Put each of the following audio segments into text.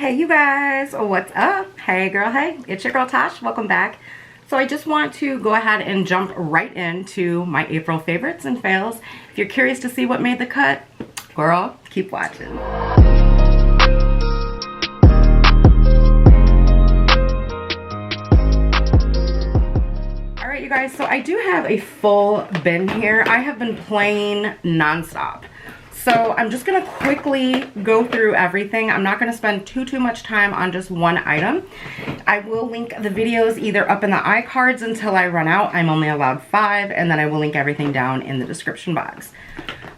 Hey you guys, what's up? Hey girl, hey, it's your girl Tash. Welcome back. So I just want to go ahead and jump right into my April favorites and fails. If you're curious to see what made the cut, girl, keep watching. Alright you guys, so I do have a full bin here. I have been playing nonstop. So I'm just gonna quickly go through everything. I'm not gonna spend too much time on just one item. I will link the videos either up in the iCards until I run out. I'm only allowed 5, and then I will link everything down in the description box.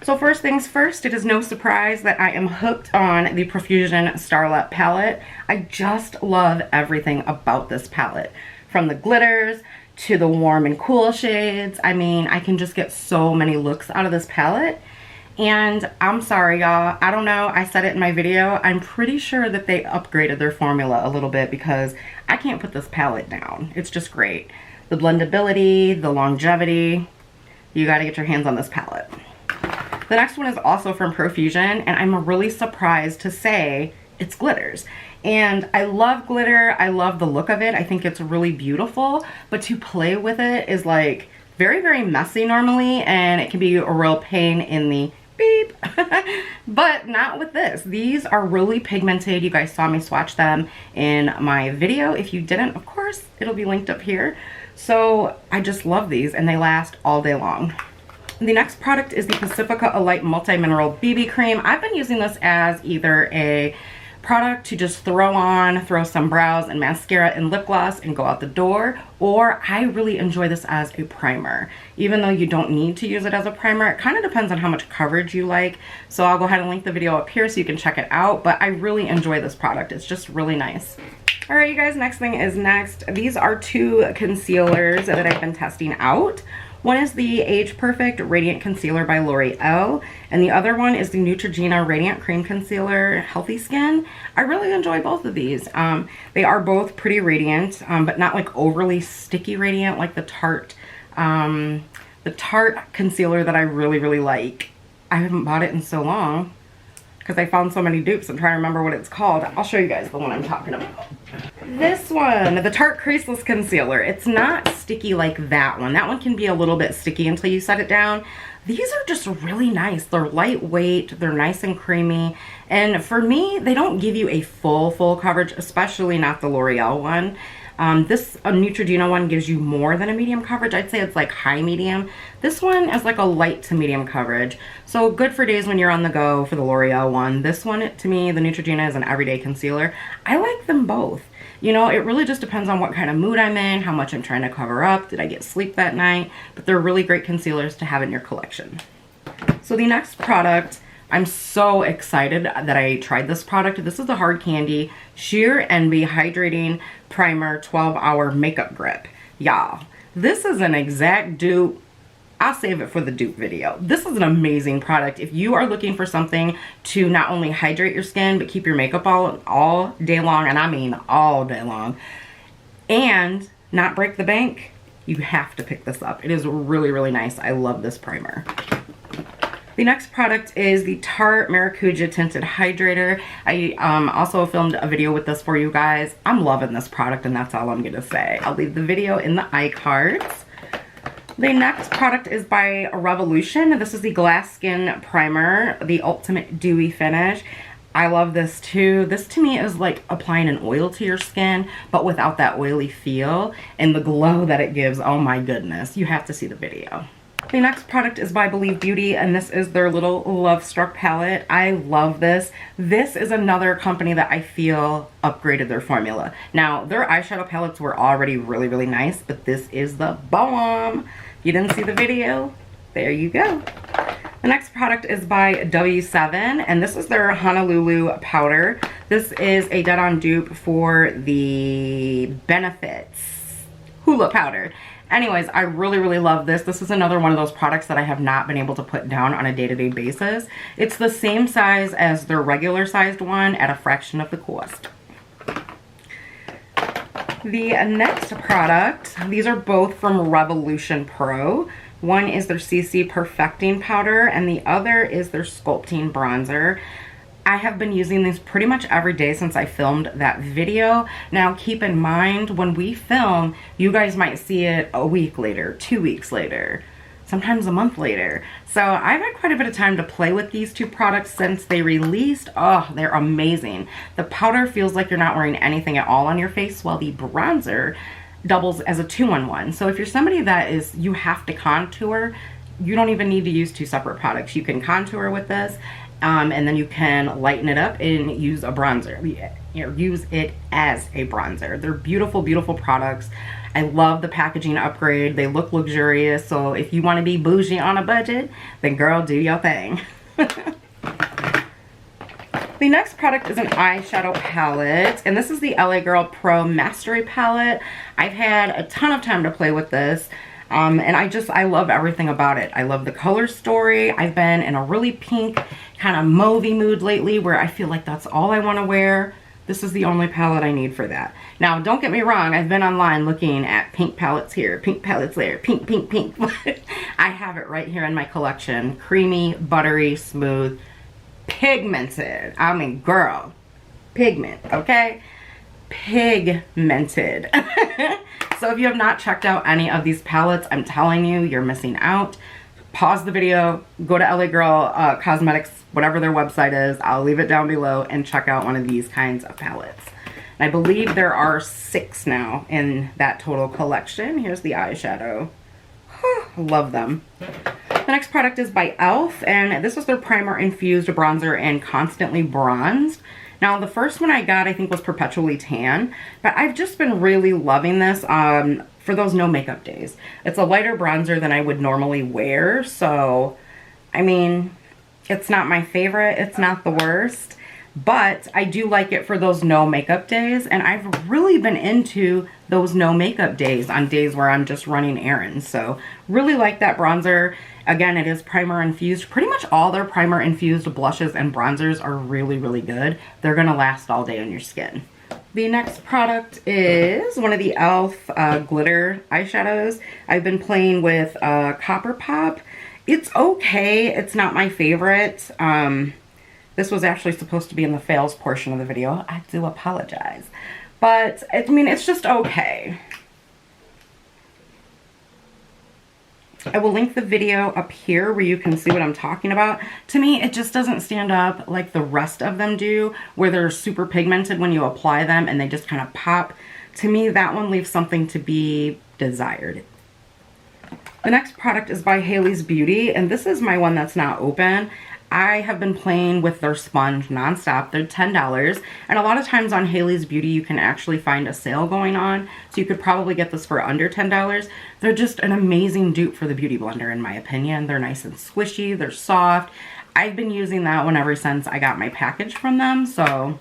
So first things first, it is no surprise that I am hooked on the Profusion Starlet palette. I just love everything about this palette. From the glitters to the warm and cool shades. I mean, I can just get so many looks out of this palette. And I'm sorry y'all, I don't know, I said it in my video, I'm pretty sure that they upgraded their formula a little bit because I can't put this palette down. It's just great. The blendability, the longevity, you gotta get your hands on this palette. The next one is also from Profusion, and I'm really surprised to say it's glitters. And I love glitter, I love the look of it, I think it's really beautiful, but to play with it is like very messy normally, and it can be a real pain in the beep. But not with this. These are really pigmented. You guys saw me swatch them in my video. If you didn't, of course, it'll be linked up here. So I just love these, and they last all day long. The next product is the Pacifica Alight Multi-Mineral BB Cream. I've been using this as either a product to just throw some brows and mascara and lip gloss and go out the door, or I really enjoy this as a primer. Even though you don't need to use it as a primer, it kind of depends on how much coverage you like. So I'll go ahead and link the video up here so you can check it out, but I really enjoy this product. It's just really nice. All right, you guys, next thing is next. These are 2 concealers that I've been testing out. One is the Age Perfect Radiant Concealer by Loreal, and the other one is the Neutrogena Radiant Cream Concealer Healthy Skin. I really enjoy both of these. They are both pretty radiant, but not like overly sticky radiant like the Tarte concealer that I really like. I haven't bought it in so long because I found so many dupes. I'm trying to remember what it's called. I'll show you guys the one I'm talking about. This one, the Tarte Creaseless Concealer. It's not sticky like that one. That one can be a little bit sticky until you set it down. These are just really nice. They're lightweight, they're nice and creamy. And for me, they don't give you a full coverage, especially not the L'Oreal one. This Neutrogena one gives you more than a medium coverage. I'd say it's like high medium. This one is like a light to medium coverage. So good for days when you're on the go for the L'Oreal one. This one, to me, the Neutrogena is an everyday concealer. I like them both. You know, it really just depends on what kind of mood I'm in, how much I'm trying to cover up, did I get sleep that night, but they're really great concealers to have in your collection. So the next product, I'm so excited that I tried this product. This is the Hard Candy Sheer Envy Hydrating Primer 12-Hour Makeup Grip. Y'all, this is an exact dupe. I'll save it for the dupe video. This is an amazing product. If you are looking for something to not only hydrate your skin, but keep your makeup all day long, and I mean all day long, and not break the bank, you have to pick this up. It is really nice. I love this primer. The next product is the Tarte Maracuja Tinted Hydrator. I also filmed a video with this for you guys. I'm loving this product, and that's all I'm gonna say. I'll leave the video in the iCards. The next product is by Revolution. This is the Glass Skin Primer, the Ultimate Dewy Finish. I love this too. This to me is like applying an oil to your skin, but without that oily feel and the glow that it gives. Oh my goodness, you have to see the video. The next product is by Believe Beauty, and this is their little Love Struck palette. I love this. This is another company that I feel upgraded their formula. Now, their eyeshadow palettes were already really nice, but this is the bomb. You didn't see the video? There you go. The next product is by W7, and this is their Honolulu powder. This is a dead-on dupe for the Benefits Hula powder. Anyways, I really love this. This is another one of those products that I have not been able to put down on a day-to-day basis. It's the same size as their regular sized one at a fraction of the cost. The next product, these are both from Revolution Pro. One is their CC Perfecting Powder, and the other is their Sculpting Bronzer. I have been using these pretty much every day since I filmed that video. Now keep in mind, when we film, you guys might see it a week later, 2 weeks later, sometimes a month later. So I've had quite a bit of time to play with these two products since they released. Oh, they're amazing. The powder feels like you're not wearing anything at all on your face, while the bronzer doubles as a 2-in-1. So if you're somebody that is, you have to contour, you don't even need to use two separate products. You can contour with this, and then you can lighten it up and use a bronzer. You know, use it as a bronzer. They're beautiful, beautiful products. I love the packaging upgrade. They look luxurious. So if you want to be bougie on a budget, then girl, do your thing. The next product is an eyeshadow palette, and this is the LA Girl Pro Mastery palette. I've had a ton of time to play with this. And I love everything about it. I love the color story. I've been in a really pink kind of mauvey mood lately where I feel like that's all I want to wear. This is the only palette I need for that. Now, don't get me wrong. I've been online looking at pink palettes here, pink palettes there, pink, pink, pink. I have it right here in my collection. Creamy, buttery, smooth, pigmented. I mean, girl, pigment, okay? Pigmented. So if you have not checked out any of these palettes, I'm telling you, you're missing out. Pause the video, go to LA Girl Cosmetics, whatever their website is. I'll leave it down below, and check out one of these kinds of palettes. And I believe there are 6 now in that total collection. Here's the eyeshadow. Love them. The next product is by e.l.f. and this is their primer infused bronzer and constantly bronzed. Now, the first one I got, I think, was Perpetually Tan, but I've just been really loving this for those no makeup days. It's a lighter bronzer than I would normally wear, so, I mean, it's not my favorite, it's not the worst, but I do like it for those no makeup days, and I've really been into those no makeup days on days where I'm just running errands, so really like that bronzer. Again, it is primer infused. Pretty much all their primer infused blushes and bronzers are really, really good. They're gonna last all day on your skin. The next product is one of the e.l.f. glitter eyeshadows. I've been playing with Copper Pop. It's okay, it's not my favorite. This was actually supposed to be in the fails portion of the video. I do apologize. But, I mean, it's just okay. I will link the video up here where you can see what I'm talking about. To me, it just doesn't stand up like the rest of them do, where they're super pigmented when you apply them and they just kind of pop. To me, that one leaves something to be desired. The next product is by Hailey's Beauty, and this is my one that's not open. I have been playing with their sponge nonstop. They're $10, and a lot of times on Hailey's Beauty you can actually find a sale going on, so you could probably get this for under $10. They're just an amazing dupe for the Beauty Blender in my opinion. They're nice and squishy, they're soft. I've been using that one ever since I got my package from them, so.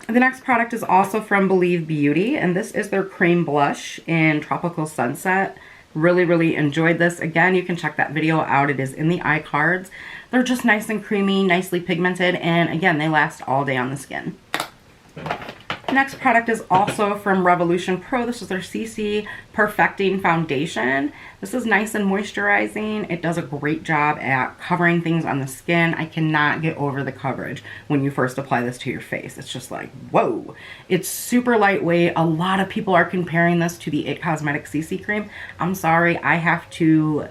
The next product is also from Believe Beauty, and this is their cream blush in Tropical Sunset. Really, really enjoyed this. Again, you can check that video out. It is in the iCards. They're just nice and creamy, nicely pigmented, and again, they last all day on the skin. Next product is also from Revolution Pro. This is their CC Perfecting Foundation. This is nice and moisturizing. It does a great job at covering things on the skin. I cannot get over the coverage when you first apply this to your face. It's just like, whoa. It's super lightweight. A lot of people are comparing this to the IT Cosmetics CC cream. I'm sorry, I have to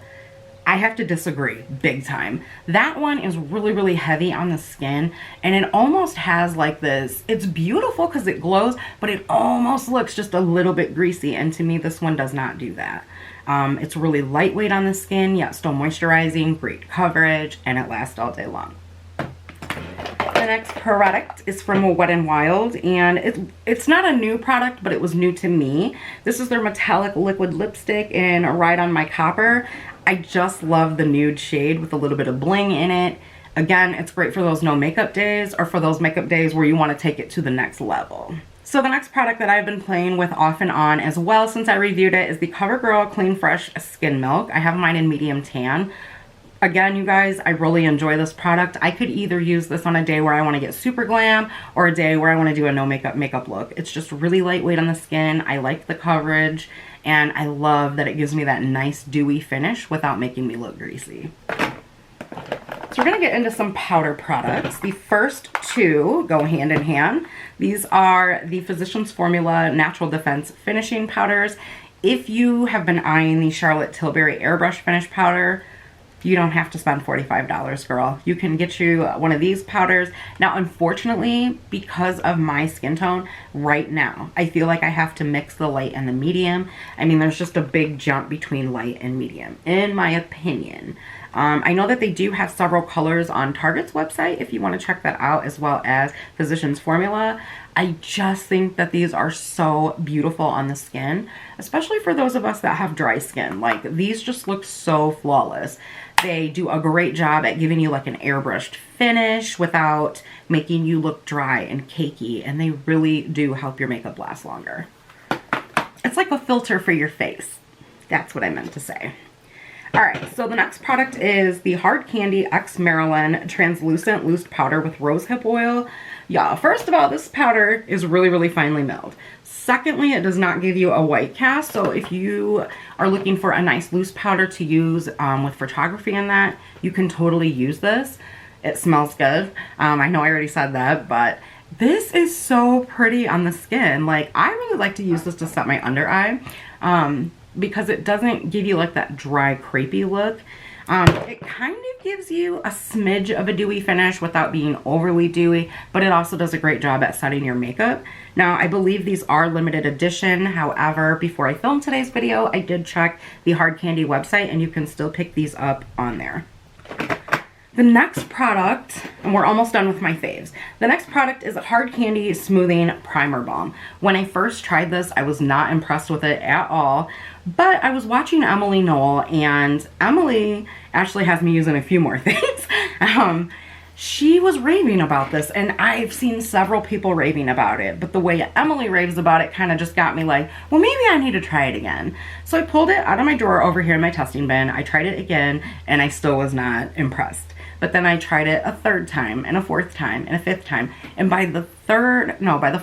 disagree big time. That one is really, really heavy on the skin, and it almost has like this, it's beautiful because it glows, but it almost looks just a little bit greasy, and to me this one does not do that. It's really lightweight on the skin, yet still moisturizing, great coverage, and it lasts all day long. The next product is from Wet n Wild, and it's not a new product, but it was new to me. This is their metallic liquid lipstick in Ride on My Copper. I just love the nude shade with a little bit of bling in it. Again, it's great for those no makeup days, or for those makeup days where you want to take it to the next level. So the next product that I've been playing with off and on as well since I reviewed it is the CoverGirl Clean Fresh Skin Milk. I have mine in medium tan. Again, you guys, I really enjoy this product. I could either use this on a day where I want to get super glam or a day where I want to do a no makeup look. It's just really lightweight on the skin. I like the coverage, and I love that it gives me that nice dewy finish without making me look greasy. So we're going to get into some powder products. The first two go hand in hand. These are the Physicians Formula Natural Defense Finishing Powders. If you have been eyeing the Charlotte Tilbury Airbrush Finish Powder, you don't have to spend $45, girl. You can get you one of these powders. Now, unfortunately, because of my skin tone right now, I feel like I have to mix the light and the medium. I mean, there's just a big jump between light and medium, in my opinion. I know that they do have several colors on Target's website if you want to check that out, as well as Physicians Formula. I just think that these are so beautiful on the skin, especially for those of us that have dry skin. Like, these just look so flawless. They do a great job at giving you like an airbrushed finish without making you look dry and cakey, and they really do help your makeup last longer. It's like a filter for your face. That's what I meant to say. Alright, so the next product is the Hard Candy X Marilyn Translucent Loose Powder with Rosehip Oil. Yeah, first of all, this powder is really, really finely milled. Secondly, it does not give you a white cast, so if you are looking for a nice loose powder to use with photography in that, you can totally use this. It smells good. I know I already said that, but this is so pretty on the skin. Like, I really like to use this to set my under eye because it doesn't give you like that dry, crepey look. It kind of gives you a smidge of a dewy finish without being overly dewy, but it also does a great job at setting your makeup. Now, I believe these are limited edition. However, before I filmed today's video, I did check the Hard Candy website, and you can still pick these up on there. The next product, and we're almost done with my faves. The next product is a Hard Candy Smoothing Primer Balm. When I first tried this, I was not impressed with it at all, but I was watching Emily Knoll, and Emily actually has me using a few more things. She was raving about this, and I've seen several people raving about it, but the way Emily raves about it kind of just got me like, well, maybe I need to try it again. So I pulled it out of my drawer over here in my testing bin. I tried it again, and I still was not impressed. But then I tried it a third time, and a fourth time, and a fifth time, and by the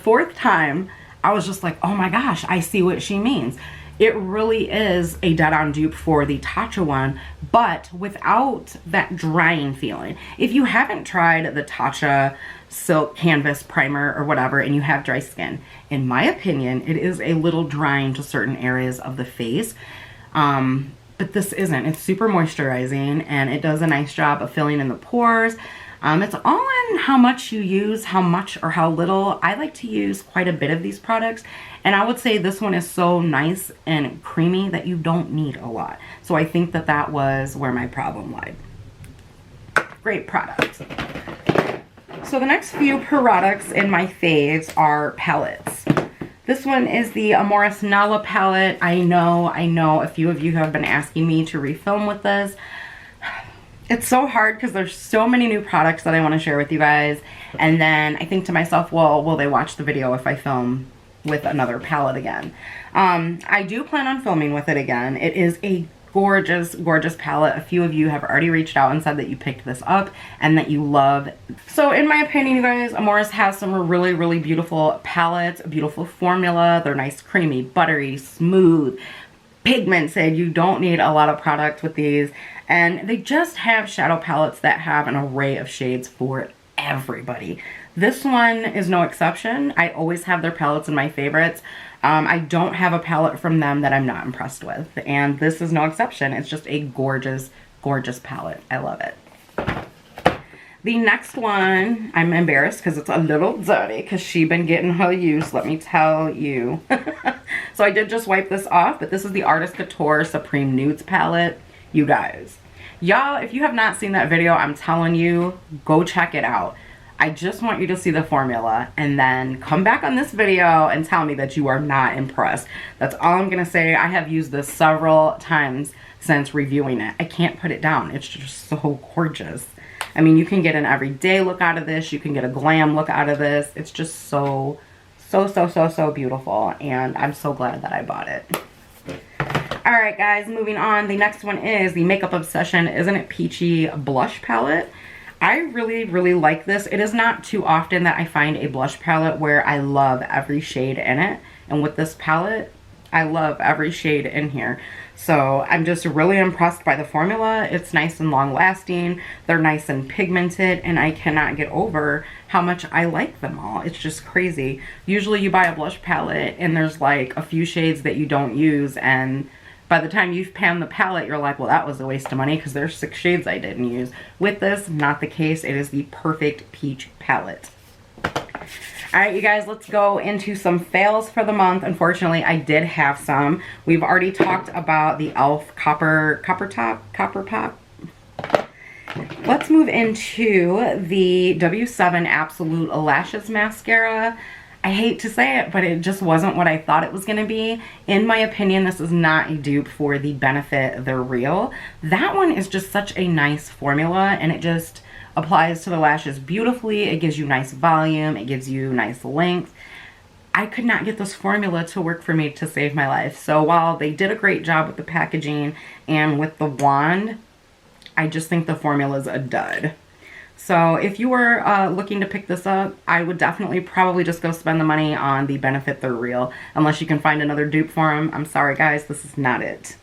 fourth time, I was just like, oh my gosh, I see what she means. It really is a dead-on dupe for the Tatcha one, but without that drying feeling. If you haven't tried the Tatcha Silk Canvas Primer or whatever, and you have dry skin, in my opinion, it is a little drying to certain areas of the face. But this isn't. It's super moisturizing, and it does a nice job of filling in the pores. It's all in how much you use, how much or how little. I like to use quite a bit of these products, and I would say this one is so nice and creamy that you don't need a lot. So I think that that was where my problem lied. Great product. So the next few products in my faves are palettes. This one is the Amoris Nala palette. I know a few of you have been asking me to refilm with this. It's so hard because there's so many new products that I want to share with you guys. And then I think to myself, well, will they watch the video if I film with another palette again? I do plan on filming with it again. It is a gorgeous, gorgeous palette. A few of you have already reached out and said that you picked this up and that you love. So in my opinion, you guys, Amoris has some really, really beautiful palettes, a beautiful formula. They're nice, creamy, buttery, smooth, pigmented. You don't need a lot of product with these. And they just have shadow palettes that have an array of shades for everybody. This one is no exception. I always have their palettes in my favorites. I don't have a palette from them that I'm not impressed with, and this is no exception. It's just a gorgeous, gorgeous palette. I love it. The next one, I'm embarrassed because it's a little dirty because she's been getting her use, let me tell you. So I did just wipe this off, but this is the Artist Couture Supreme Nudes palette. You guys, y'all, if you have not seen that video, I'm telling you, go check it out. I just want you to see the formula and then come back on this video and tell me that you are not impressed. That's all I'm going to say. I have used this several times since reviewing it. I can't put it down. It's just so gorgeous. I mean, you can get an everyday look out of this. You can get a glam look out of this. It's just so beautiful. And I'm so glad that I bought it. Alright guys, moving on. The next one is the Makeup Obsession Isn't It Peachy Blush Palette. I really, really like this. It is not too often that I find a blush palette where I love every shade in it. And with this palette, I love every shade in here. So I'm just really impressed by the formula. It's nice and long lasting. They're nice and pigmented, and I cannot get over how much I like them all. It's just crazy. Usually you buy a blush palette and there's like a few shades that you don't use, and by the time you've panned the palette, you're like, well, that was a waste of money because there's 6 shades I didn't use. With this, not the case. It is the perfect peach palette. All right, you guys, let's go into some fails for the month. Unfortunately, I did have some. We've already talked about the e.l.f. Copper Pop. Let's move into the W7 Absolute Lashes Mascara. I hate to say it, but it just wasn't what I thought it was going to be. In my opinion, this is not a dupe for the Benefit They're Real. That one is just such a nice formula, and it just applies to the lashes beautifully. It gives you nice volume. It gives you nice length. I could not get this formula to work for me to save my life. So while they did a great job with the packaging and with the wand, I just think the formula is a dud. So if you were looking to pick this up, I would definitely probably just go spend the money on the Benefit They're Real, unless you can find another dupe for them. I'm sorry guys, this is not it.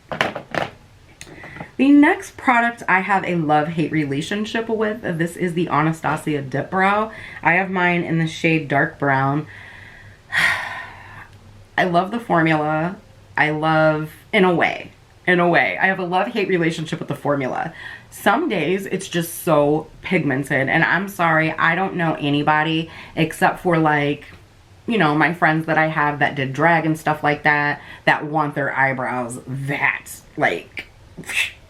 The next product I have a love-hate relationship with. This is the Anastasia Dip Brow. I have mine in the shade Dark Brown. I love the formula. I love, in a way, I have a love-hate relationship with the formula. Some days it's just so pigmented, and I'm sorry, I don't know anybody except for like, you know, my friends that I have that did drag and stuff like that, that want their eyebrows that, like,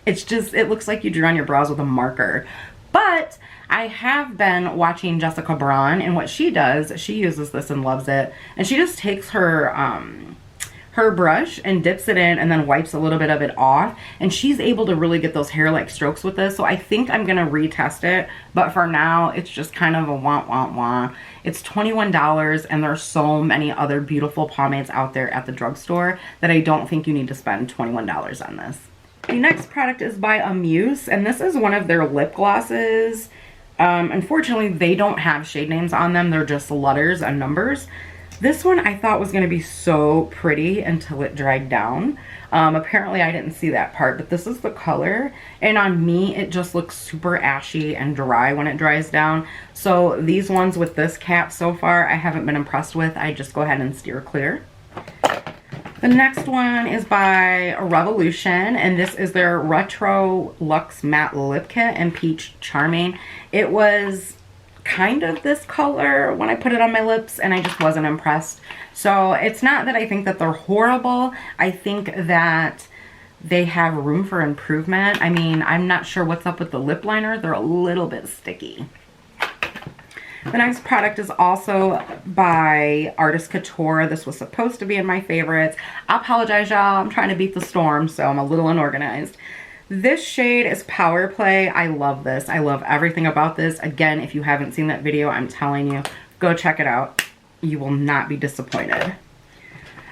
it's just, it looks like you drew on your brows with a marker. But I have been watching Jessica Braun, and what she does, she uses this and loves it, and she just takes her brush and dips it in and then wipes a little bit of it off, and she's able to really get those hair-like strokes with this. So I think I'm gonna retest it, but for now it's just kind of a wah. It's $21, and there's so many other beautiful pomades out there at the drugstore that I don't think you need to spend $21 on this. The next product is by Amuse, and this is one of their lip glosses. Unfortunately, they don't have shade names on them. They're just letters and numbers. This one I thought was going to be so pretty until it dried down. Apparently I didn't see that part, but this is the color, and on me it just looks super ashy and dry when it dries down. So these ones with this cap so far I haven't been impressed with. I just go ahead and steer clear. The next one is by Revolution, and this is their Retro Luxe Matte Lip Kit in Peach Charming. It was kind of this color when I put it on my lips, and I just wasn't impressed. So it's not that I think that they're horrible. I think that they have room for improvement. I mean, I'm not sure what's up with the lip liner. They're a little bit sticky. The next product is also by Artist Couture. This was supposed to be in my favorites. I apologize, y'all. I'm trying to beat the storm, so I'm a little unorganized. This shade is Power Play. I love this. I love everything about this. Again, if you haven't seen that video, I'm telling you, go check it out. You will not be disappointed.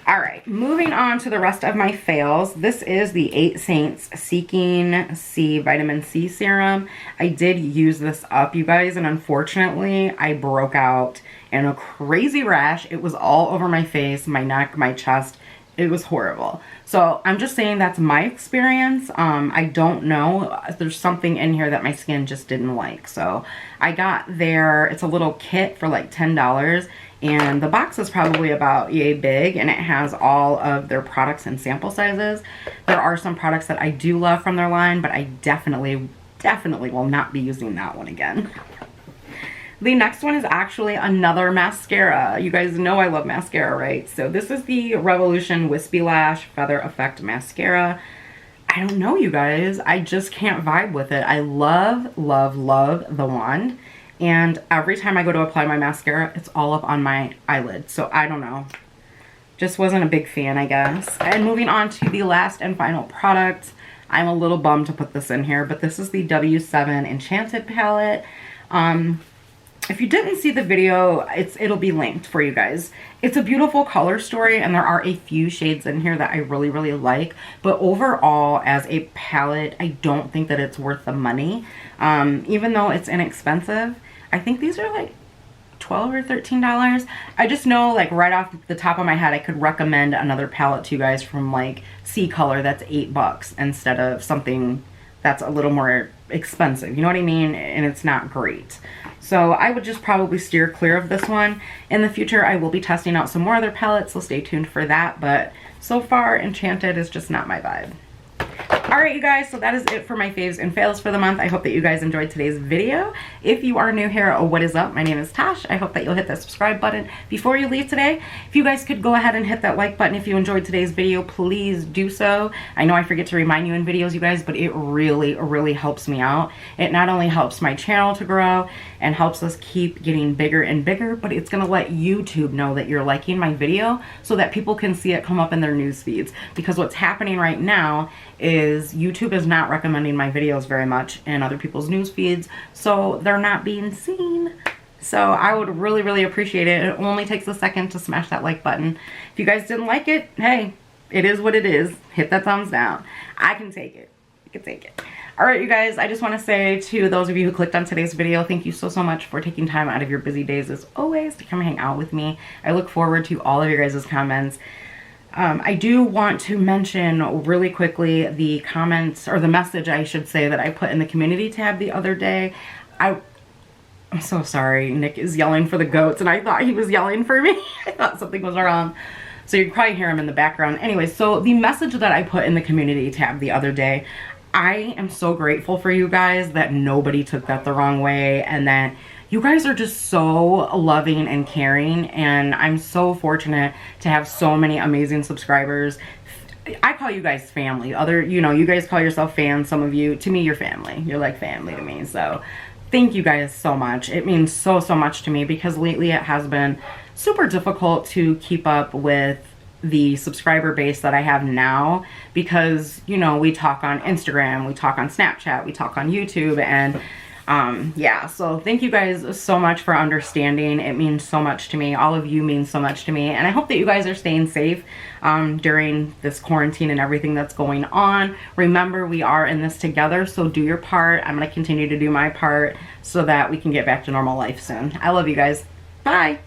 All right, moving on to the rest of my fails. This is the 8 Saints Seeking C Vitamin C Serum. I did use this up, you guys, and unfortunately, I broke out in a crazy rash. It was all over my face, my neck, my chest. It was horrible. So I'm just saying that's my experience. I don't know. There's something in here that my skin just didn't like. So I got it's a little kit for like $10. And the box is probably about yay big, and it has all of their products and sample sizes. There are some products that I do love from their line, but I definitely will not be using that one again. The next one is actually another mascara. You guys know I love mascara, right? So this is the Revolution Wispy Lash Feather Effect Mascara. I don't know, you guys. I just can't vibe with it. I love the wand. And every time I go to apply my mascara, it's all up on my eyelid. So I don't know. Just wasn't a big fan, I guess. And moving on to the last and final product. I'm a little bummed to put this in here, but this is the W7 Enchanted palette. If you didn't see the video, it'll be linked for you guys. It's a beautiful color story, and there are a few shades in here that I really like. But overall, as a palette, I don't think that it's worth the money. Even though it's inexpensive, I think these are like $12 or $13. I just know, like, right off the top of my head, I could recommend another palette to you guys from like C Color that's $8 instead of something that's a little more expensive. You know what I mean? And it's not great. So I would just probably steer clear of this one. In the future, I will be testing out some more other palettes, so stay tuned for that. But so far, Enchanted is just not my vibe. Alright, you guys, so that is it for my faves and fails for the month. I hope that you guys enjoyed today's video. If you are new here, what is up? My name is Tash. I hope that you'll hit that subscribe button before you leave today. If you guys could go ahead and hit that like button if you enjoyed today's video, please do so. I know I forget to remind you in videos, you guys, but it really, really helps me out. It not only helps my channel to grow and helps us keep getting bigger and bigger, but it's going to let YouTube know that you're liking my video so that people can see it come up in their news feeds. Because what's happening right now is YouTube is not recommending my videos very much in other people's news feeds, so they're not being seen. So I would really, really appreciate it. It only takes a second to smash that like button. If you guys didn't like it, hey, it is what it is. Hit that thumbs down. I can take it. I can take it. Alright, you guys, I just want to say to those of you who clicked on today's video, thank you so much for taking time out of your busy days as always to come hang out with me. I look forward to all of your guys' comments. I do want to mention really quickly the comments, or the message I should say, that I put in the community tab the other day. I'm so sorry. Nick is yelling for the goats and I thought he was yelling for me. I thought something was wrong. So you can probably hear him in the background. Anyway, so the message that I put in the community tab the other day, I am so grateful for you guys that nobody took that the wrong way and that you guys are just so loving and caring, and I'm so fortunate to have so many amazing subscribers. I call you guys family. You know, you guys call yourself fans. Some of you, to me, you're family. You're like family to me. So thank you guys so much. It means so much to me because lately it has been super difficult to keep up with the subscriber base that I have now because, you know, we talk on Instagram, we talk on Snapchat, we talk on YouTube, and yeah, so thank you guys so much for understanding. It means so much to me. All of you mean so much to me, and I hope that you guys are staying safe during this quarantine and everything that's going on. Remember, we are in this together, so do your part. I'm going to continue to do my part so that we can get back to normal life soon. I love you guys. Bye.